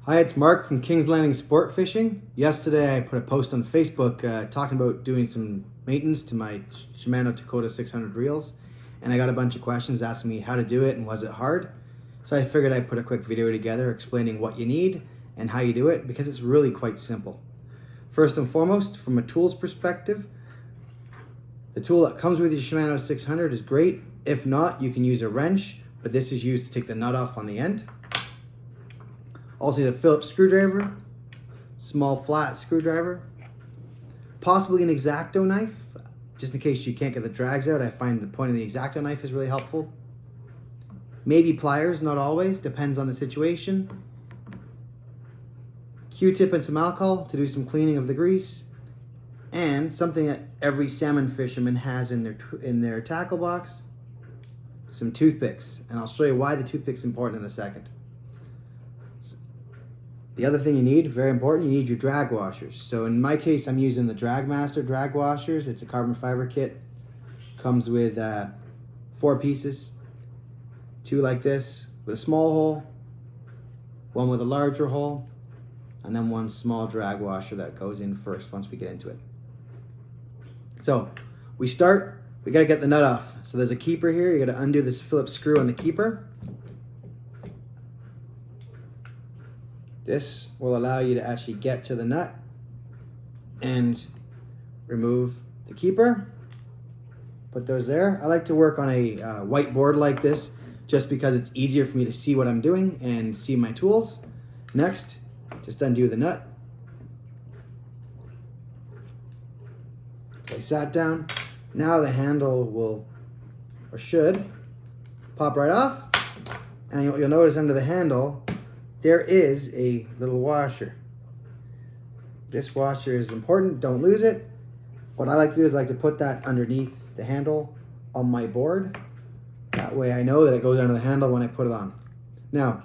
Hi, it's Mark from Kings Landing Sport Fishing. Yesterday I put a post on Facebook talking about doing some maintenance to my Shimano Tekota 600 reels, and I got a bunch of questions asking me how to do it and was it hard. So I figured I'd put a quick video together explaining what you need and how you do it, because it's really quite simple. First and foremost, from a tools perspective, the tool that comes with your Shimano 600 is great. If not, you can use a wrench, but this is used to take the nut off on the end. Also need a Phillips screwdriver, small flat screwdriver, possibly an X-Acto knife, just in case you can't get the drags out. I find the point of the X-Acto knife is really helpful. Maybe pliers, not always, depends on the situation. Q-tip and some alcohol to do some cleaning of the grease, and something that every salmon fisherman has in their tackle box, some toothpicks, and I'll show you why the toothpick's important in a second. The other thing you need, very important, you need your drag washers. So in my case, I'm using the DragMasters drag washers. It's a carbon fiber kit. Comes with 4 pieces. 2 like this with a small hole, 1 with a larger hole, and then 1 small drag washer that goes in first once we get into it. So we gotta get the nut off. So there's a keeper here. You gotta undo this Phillips screw on the keeper. This will allow you to actually get to the nut and remove the keeper. Put those there. I like to work on a white board like this just because it's easier for me to see what I'm doing and see my tools. Next, just undo the nut. Place that down. Now the handle will, or should, pop right off. And you'll notice under the handle, there is a little washer. This washer is important, don't lose it. What I like to do is I like to put that underneath the handle on my board. That way I know that it goes under the handle when I put it on. Now,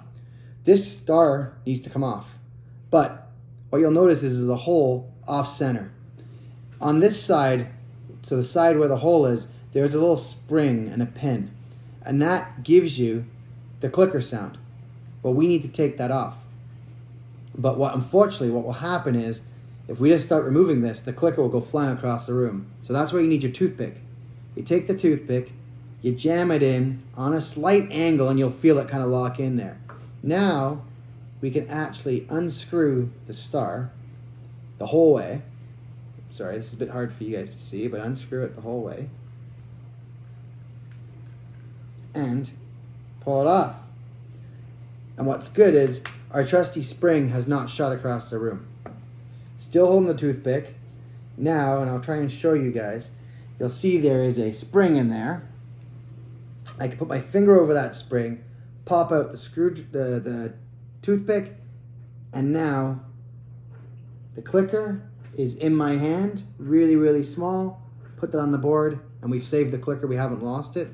this star needs to come off, but what you'll notice is there's a hole off center. On this side, so the side where the hole is, there's a little spring and a pin, and that gives you the clicker sound. Well, we need to take that off. But unfortunately, what will happen is, if we just start removing this, the clicker will go flying across the room. So that's why you need your toothpick. You take the toothpick, you jam it in on a slight angle, and you'll feel it kind of lock in there. Now, we can actually unscrew the star the whole way. Sorry, this is a bit hard for you guys to see, but unscrew it the whole way. And pull it off. And what's good is our trusty spring has not shot across the room. Still holding the toothpick. Now, and I'll try and show you guys, you'll see there is a spring in there. I can put my finger over that spring, pop out the toothpick, and now the clicker is in my hand, really, really small. Put that on the board, and we've saved the clicker, we haven't lost it.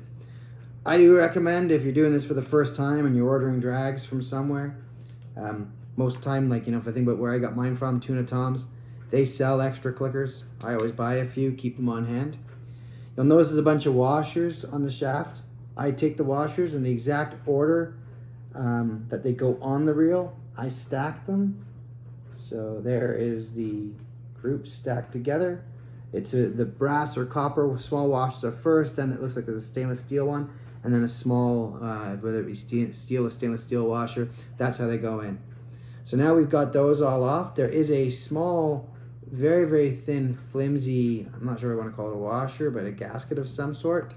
I do recommend, if you're doing this for the first time and you're ordering drags from somewhere, most time, like, if I think about where I got mine from, Tuna Tom's, they sell extra clickers. I always buy a few, keep them on hand. You'll notice there's a bunch of washers on the shaft. I take the washers in the exact order that they go on the reel. I stack them. So there is the group stacked together. It's the brass or copper small washers are first, then it looks like there's a stainless steel one, and then a small, whether it be steel or stainless steel washer, that's how they go in. So now we've got those all off. There is a small, very, very thin, flimsy, I'm not sure I want to call it a washer, but a gasket of some sort.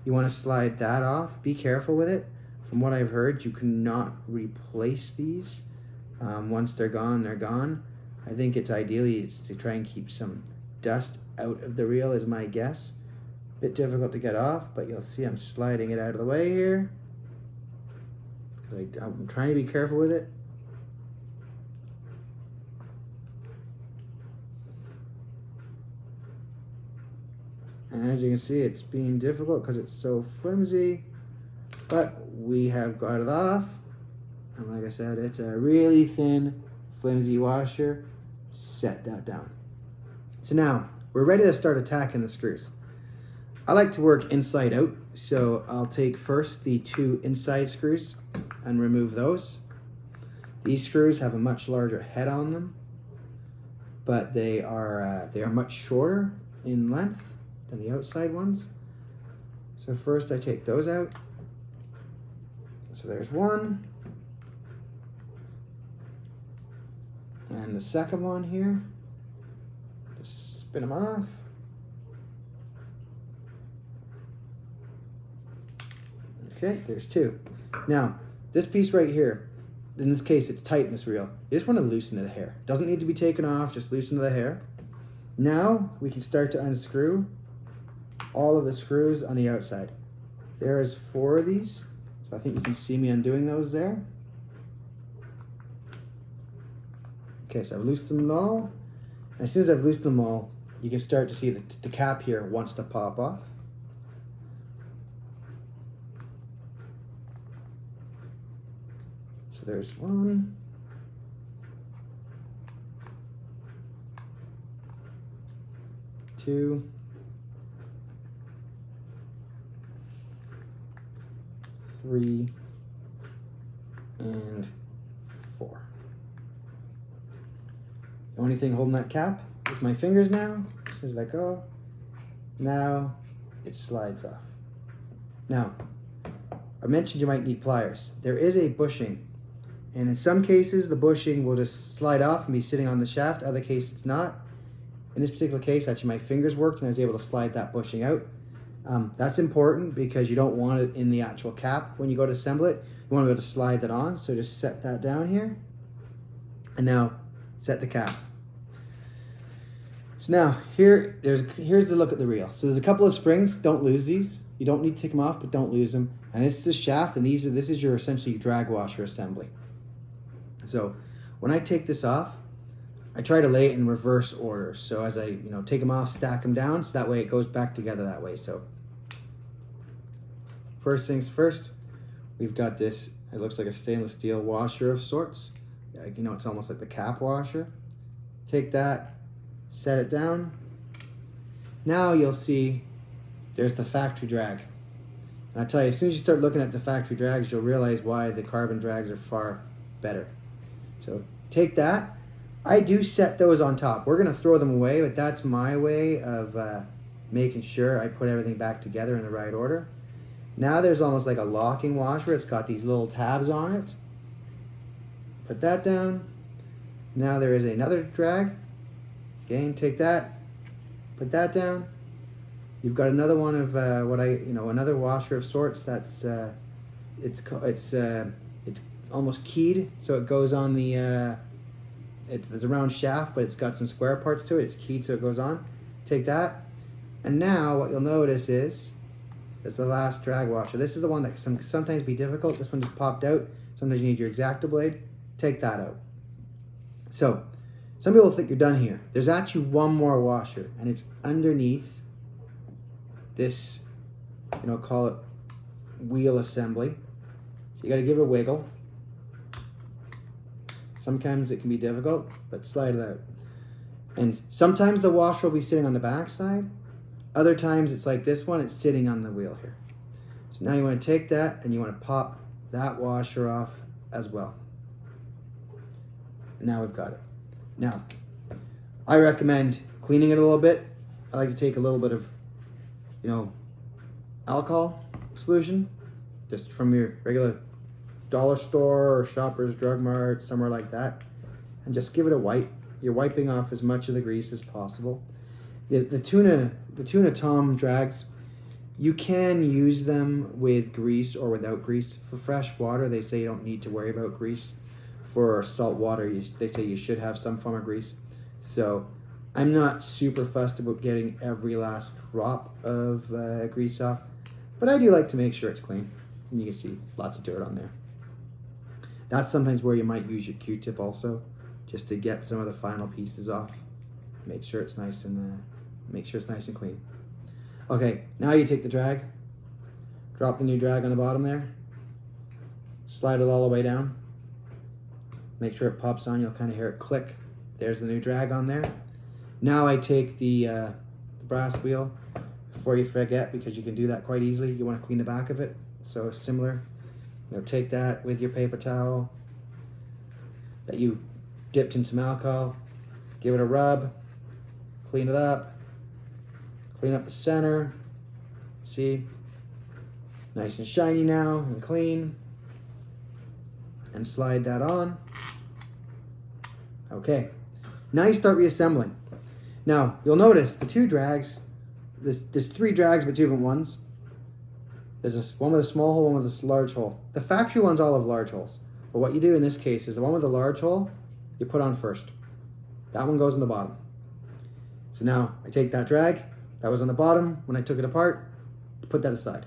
You want to slide that off. Be careful with it. From what I've heard, you cannot replace these. Once they're gone, they're gone. I think it's to try and keep some dust out of the reel is my guess. Bit difficult to get off, but you'll see I'm sliding it out of the way here. I'm trying to be careful with it. And as you can see, it's being difficult because it's so flimsy, but we have got it off. And like I said, it's a really thin, flimsy washer. Set that down. So now, we're ready to start attacking the screws. I like to work inside out, so I'll take first the 2 inside screws and remove those. These screws have a much larger head on them, but they are much shorter in length than the outside ones. So first I take those out. So there's one. And the second one here, just spin them off. Okay, there's two. Now, this piece right here, in this case it's tight in this reel. You just want to loosen the hair. Doesn't need to be taken off, just loosen the hair. Now we can start to unscrew all of the screws on the outside. There's 4 of these, so I think you can see me undoing those there. Okay, so I've loosened them all. As soon as I've loosened them all, you can start to see the cap here wants to pop off. So there's 1. 2. 3. And 4. The only thing holding that cap is my fingers now. As soon as I let go, now it slides off. Now, I mentioned you might need pliers. There is a bushing, and in some cases the bushing will just slide off and be sitting on the shaft. Other cases it's not. In this particular case, actually my fingers worked and I was able to slide that bushing out. That's important because you don't want it in the actual cap when you go to assemble it. You want to be able to slide that on, so just set that down here. And now set the cap. So now here's the look at the reel. So there's a couple of springs. Don't lose these. You don't need to take them off, but don't lose them. And this is the shaft, and this is your essentially drag washer assembly. So when I take this off, I try to lay it in reverse order. So as I take them off, stack them down, so that way it goes back together that way. So first things first, we've got this. It looks like a stainless steel washer of sorts. It's almost like the cap washer. Take that, set it down. Now you'll see there's the factory drag. And I tell you, as soon as you start looking at the factory drags, you'll realize why the carbon drags are far better. So take that. I do set those on top. We're gonna throw them away, but that's my way of making sure I put everything back together in the right order. Now there's almost like a locking washer. It's got these little tabs on it. Put that down. Now there is another drag. Again, take that, put that down. You've got another one of another washer of sorts. That's it's almost keyed, so it goes on the. There's a round shaft, but it's got some square parts to it. It's keyed, so it goes on. Take that, and now what you'll notice is there's the last drag washer. This is the one that can sometimes be difficult. This one just popped out. Sometimes you need your X-Acto blade. Take that out. So some people think you're done here. There's actually one more washer, and it's underneath this, call it wheel assembly. So you got to give it a wiggle. Sometimes it can be difficult, but slide it out. And sometimes the washer will be sitting on the back side. Other times it's like this one, it's sitting on the wheel here. So now you want to take that and you want to pop that washer off as well. And now we've got it. Now, I recommend cleaning it a little bit. I like to take a little bit of, alcohol solution, just from your regular dollar store or Shoppers Drug Mart, somewhere like that, and just give it a wipe. You're wiping off as much of the grease as possible. The tuna tom drags, you can use them with grease or without grease. For fresh water, they say you don't need to worry about grease. For salt water, they say you should have some form of grease. So I'm not super fussed about getting every last drop of grease off, but I do like to make sure it's clean. And you can see lots of dirt on there. That's sometimes where you might use your Q-tip also, just to get some of the final pieces off. Make sure it's nice and clean. Okay, now you take the drag, drop the new drag on the bottom there, slide it all the way down. Make sure it pops on. You'll kind of hear it click. There's the new drag on there. Now I take the brass wheel. Before you forget, because you can do that quite easily, you want to clean the back of it. So similar, take that with your paper towel, that you dipped in some alcohol. Give it a rub, clean it up, clean up the center. See, nice and shiny now and clean. And slide that on. Okay, now you start reassembling. Now, you'll notice the two drags, there's three drags but two different ones. There's one with a small hole, one with a large hole. The factory ones all have large holes. But what you do in this case is the one with the large hole, you put on first. That one goes in the bottom. So now I take that drag, that was on the bottom when I took it apart, put that aside.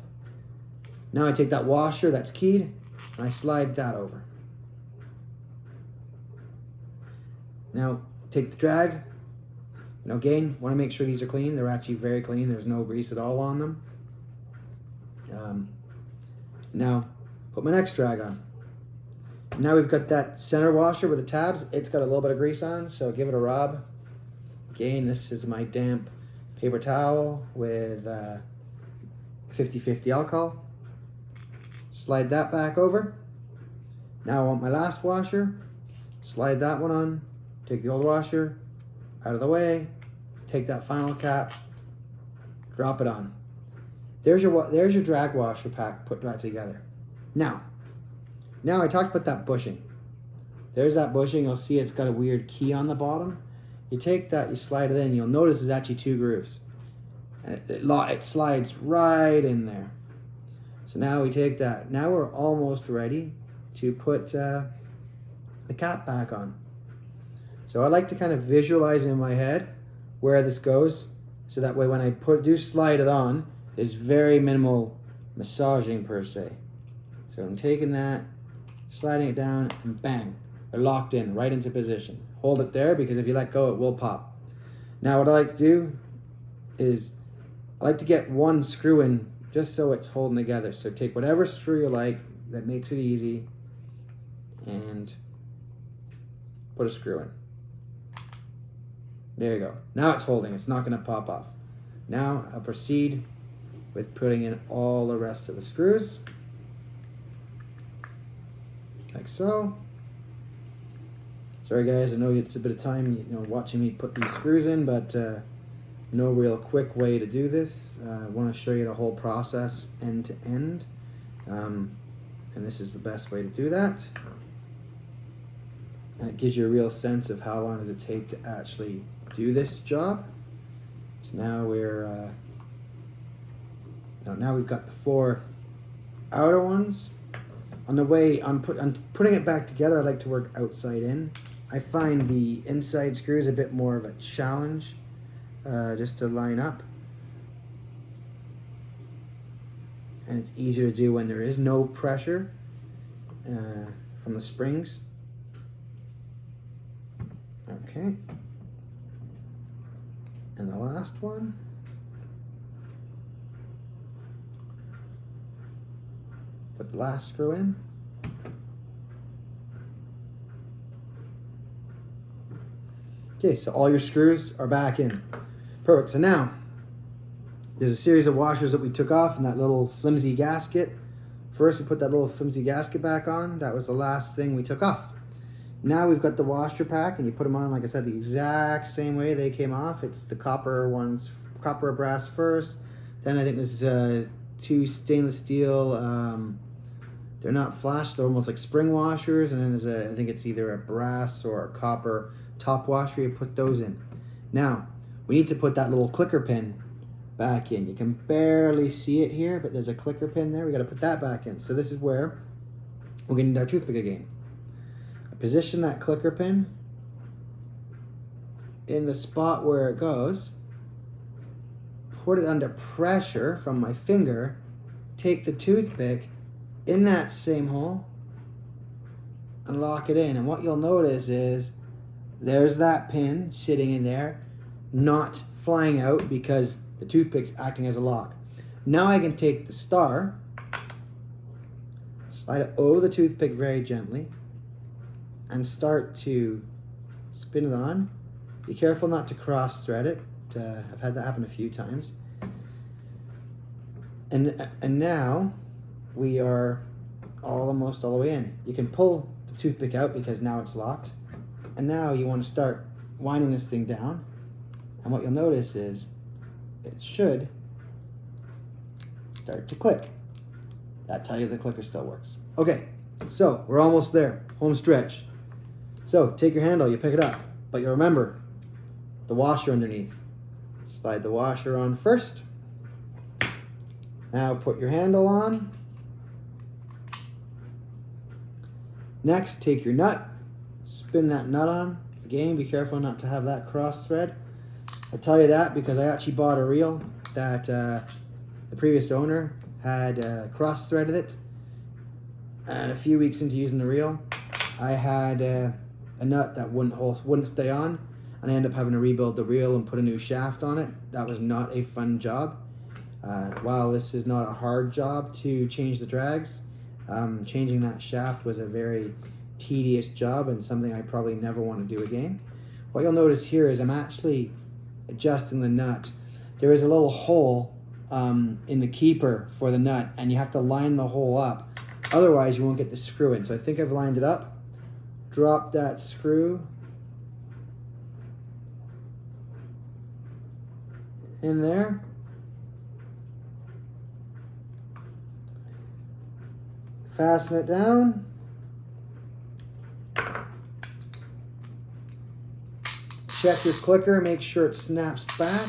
Now I take that washer that's keyed, and I slide that over. Now take the drag, and again, want to make sure these are clean. They're actually very clean. There's no grease at all on them. Now put my next drag on. Now we've got that center washer with the tabs. It's got a little bit of grease on, so give it a rub. Again, this is my damp paper towel with 50-50 alcohol. Slide that back over. Now I want my last washer. Slide that one on. Take the old washer out of the way. Take that final cap. Drop it on. There's your drag washer pack put back together. Now I talked about that bushing. There's that bushing. You'll see it's got a weird key on the bottom. You take that, you slide it in. You'll notice there's actually two grooves. And it slides right in there. So now we take that. Now we're almost ready to put the cap back on. So I like to kind of visualize in my head where this goes. So that way when I do slide it on, there's very minimal massaging per se. So I'm taking that, sliding it down, and bang, they're locked in right into position. Hold it there because if you let go, it will pop. Now what I like to do is I like to get one screw in just so it's holding together. So take whatever screw you like that makes it easy and put a screw in. There you go. Now it's holding. It's not going to pop off. Now I'll proceed with putting in all the rest of the screws. Like so. Sorry guys, I know it's a bit of time watching me put these screws in, but no real quick way to do this. I want to show you the whole process end to end. And this is the best way to do that. And it gives you a real sense of how long does it take to actually do this job. So now we're now we've got the four outer ones. On the way I'm putting it back together, I like to work outside in. I find the inside screws a bit more of a challenge just to line up. And it's easier to do when there is no pressure from the springs. Okay. And the last one. Put the last screw in. Okay, so all your screws are back in. Perfect. So now, there's a series of washers that we took off in that little flimsy gasket. First, we put that little flimsy gasket back on. That was the last thing we took off. Now we've got the washer pack, and you put them on, like I said, the exact same way they came off. It's the copper ones, copper or brass first. Then I think this is two stainless steel. They're not flash, they're almost like spring washers. And then there's I think it's either a brass or a copper top washer. You put those in. Now, we need to put that little clicker pin back in. You can barely see it here, but there's a clicker pin there. We got to put that back in. So this is where we're going to need our toothpick again. I position that clicker pin in the spot where it goes, put it under pressure from my finger, take the toothpick in that same hole and lock it in. And what you'll notice is there's that pin sitting in there, not flying out because the toothpick's acting as a lock. Now I can take the star, slide it over the toothpick very gently, and start to spin it on. Be careful not to cross thread it. I've had that happen a few times. And now we are almost all the way in. You can pull the toothpick out because now it's locked. And now you want to start winding this thing down. And what you'll notice is it should start to click. That tells you the clicker still works. Okay, so we're almost there, home stretch. So take your handle, you pick it up, but you remember the washer underneath. Slide the washer on first. Now put your handle on. Next, take your nut, spin that nut on. Again, be careful not to have that cross thread. I tell you that because I actually bought a reel that the previous owner had cross threaded it. And a few weeks into using the reel, I had a nut that wouldn't stay on, and I ended up having to rebuild the reel and put a new shaft on it. That was not a fun job. While this is not a hard job to change the drags, changing that shaft was a very tedious job and something I probably never want to do again. What you'll notice here is I'm actually adjusting the nut. There is a little hole in the keeper for the nut, and you have to line the hole up. Otherwise, you won't get the screw in. So I think I've lined it up. Drop that screw in there. Fasten it down. Check your clicker, make sure it snaps back.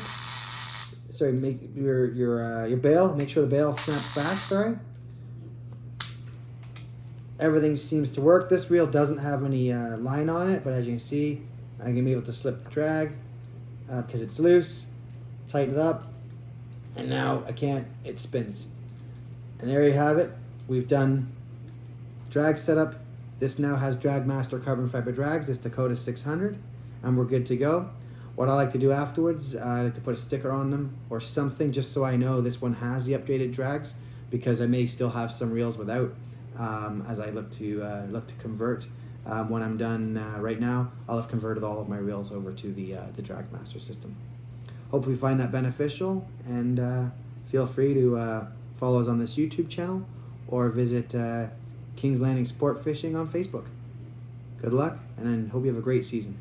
Sorry, make your bail, make sure the bail snaps back, sorry. Everything seems to work. This reel doesn't have any line on it, but as you can see, I'm gonna be able to slip the drag because it's loose, tighten it up, and now I can't, it spins. And there you have it. We've done drag setup. This now has DragMaster carbon fiber drags, this Tekota 600, and we're good to go. What I like to do afterwards, I like to put a sticker on them or something just so I know this one has the updated drags, because I may still have some reels without as I look to convert. When I'm done right now, I'll have converted all of my reels over to the DragMaster system. Hopefully you find that beneficial, and feel free to follow us on this YouTube channel or visit King's Landing Sport Fishing on Facebook. Good luck, and I hope you have a great season.